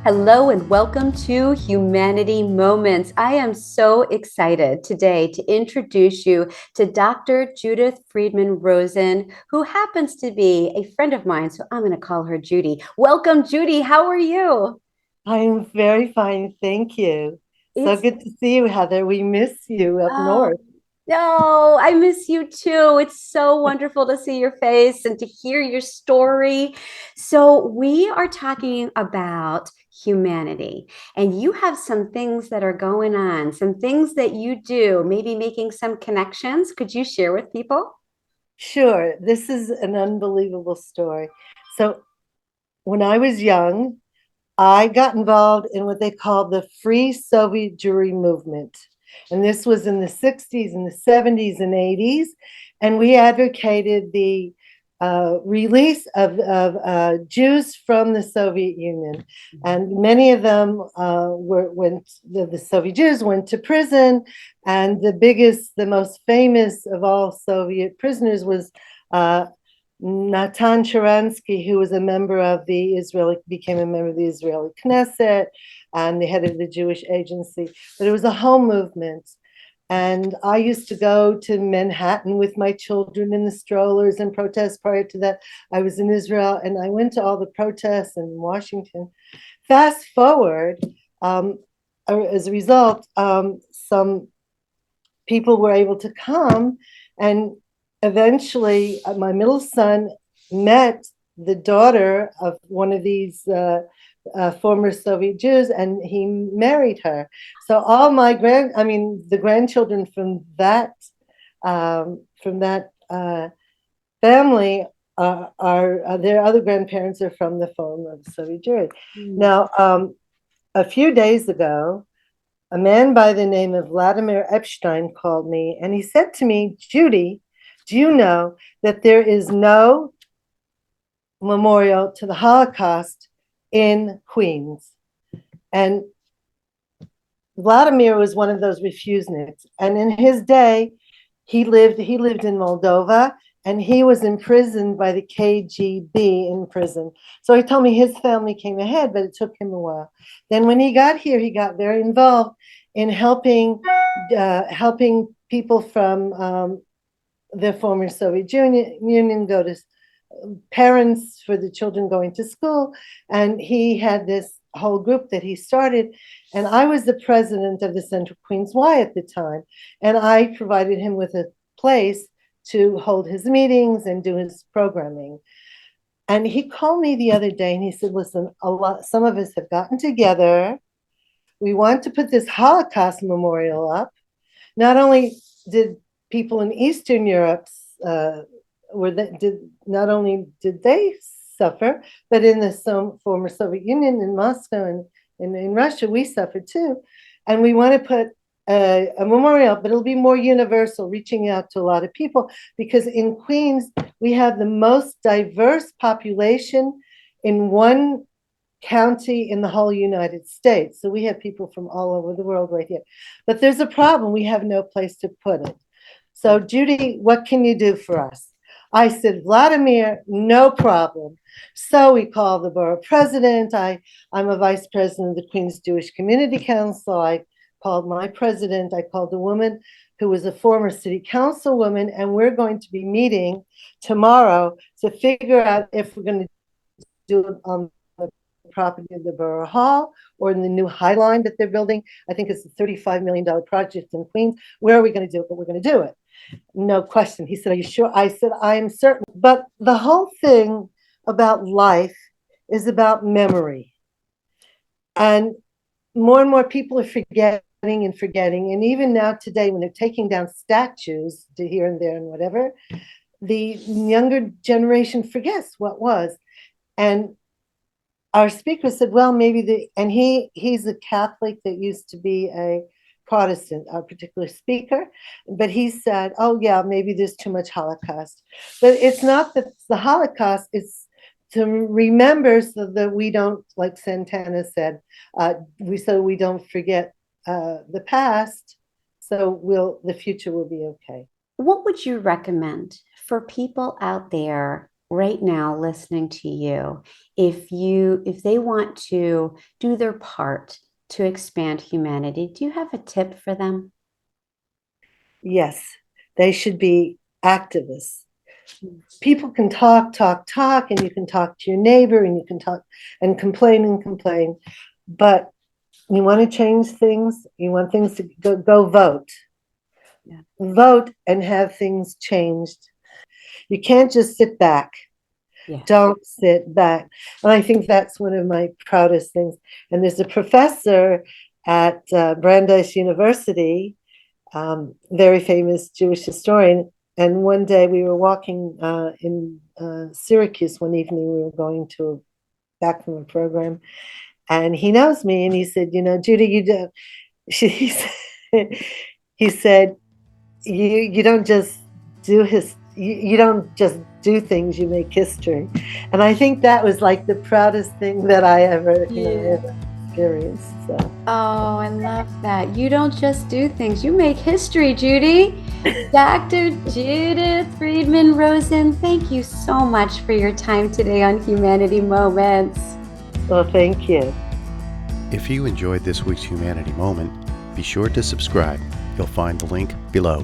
Hello and welcome to Humanity Moments. I am so excited today to introduce you to Dr. Judith Friedman Rosen, who happens to be a friend of mine, so I'm going to call her Judy. Welcome, Judy. How are you? I'm very fine, thank you. So It's good to see you, Heather. We miss you up oh, north. no, I miss you too. It's so wonderful to see your face and to hear your story. So, we are talking about humanity, and you have some things that are going on, some things that you do, maybe making some connections. Could you share with people? Sure, this is an unbelievable story. So when I was young, I got involved in what they called the Free Soviet Jewry movement. And this was in the 60s and the 70s and 80s. And we advocated the release of Jews from the Soviet Union. And many of them the Soviet Jews went to prison. And the biggest, the most famous of all Soviet prisoners was Natan Sharansky, who was a member of became a member of the Israeli Knesset and the head of the Jewish Agency. But it was a whole movement. And I used to go to Manhattan with my children in the strollers and protest. Prior to that, I was in Israel and I went to all the protests in Washington. Fast forward, as a result, some people were able to come, and eventually my middle son met the daughter of one of these former Soviet Jews, and he married her. So all the grandchildren from that family are their other grandparents are from the former Soviet Jewry. Hmm. Now, a few days ago, a man by the name of Vladimir Epstein called me and he said to me, Judy, do you know that there is no memorial to the Holocaust in Queens? And Vladimir was one of those refuseniks. And in his day, he lived in Moldova and he was imprisoned by the KGB in prison. So he told me his family came ahead, but it took him a while. Then when he got here, he got very involved in helping people from the former Soviet Union go to parents for the children going to school. And he had this whole group that he started. And I was the president of the Central Queens Y at the time. And I provided him with a place to hold his meetings and do his programming. And he called me the other day and he said, listen, some of us have gotten together. We want to put this Holocaust memorial up. Not only did people in Eastern Europe not only did they suffer, but in the former Soviet Union, in Moscow and in Russia, we suffered too. And we want to put a memorial, but it'll be more universal, reaching out to a lot of people, because in Queens, we have the most diverse population in one county in the whole United States. So we have people from all over the world right here. But there's a problem. We have no place to put it. So, Judy, what can you do for us? I said, Vladimir, no problem. So we called the borough president. I'm a vice president of the Queens Jewish Community Council. I called my president. I called a woman who was a former city councilwoman, and we're going to be meeting tomorrow to figure out if we're going to do it on the property of the Borough Hall or in the new High Line that they're building. I think it's a $35 million project in Queens. Where are we going to do it? But we're going to do it. No question. He said, are you sure? I said, I am certain. But the whole thing about life is about memory. And more people are forgetting and forgetting. And even now today, when they're taking down statues to here and there and whatever, the younger generation forgets what was. And our speaker said, well, and he's a Catholic that used to be a Protestant, our particular speaker, but he said, oh yeah, maybe there's too much Holocaust. But it's not that it's the Holocaust, it's to remember so that we don't, like Santana said, so we don't forget the past, so the future will be okay. What would you recommend for people out there right now listening to you, if they want to do their part to expand humanity, do you have a tip for them? Yes, they should be activists. People can talk, and you can talk to your neighbor, and you can talk and complain. But you want to change things, you want things to go vote. Yeah. Vote and have things changed. You can't just sit back. Yes. Don't sit back. And I think that's one of my proudest things. And there's a professor at Brandeis University, very famous Jewish historian. And one day we were walking in Syracuse one evening. We were going to back from a program, and he knows me, and he said, "You know, Judy, you do." He said, he said, "You don't just do you don't just do things. You make history." And I think that was like the proudest thing that I ever, ever experienced. So. Oh, I love that. You don't just do things, you make history, Judy. Dr. Judith Friedman Rosen, thank you so much for your time today on Humanity Moments. Well, thank you. If you enjoyed this week's Humanity Moment, be sure to subscribe. You'll find the link below.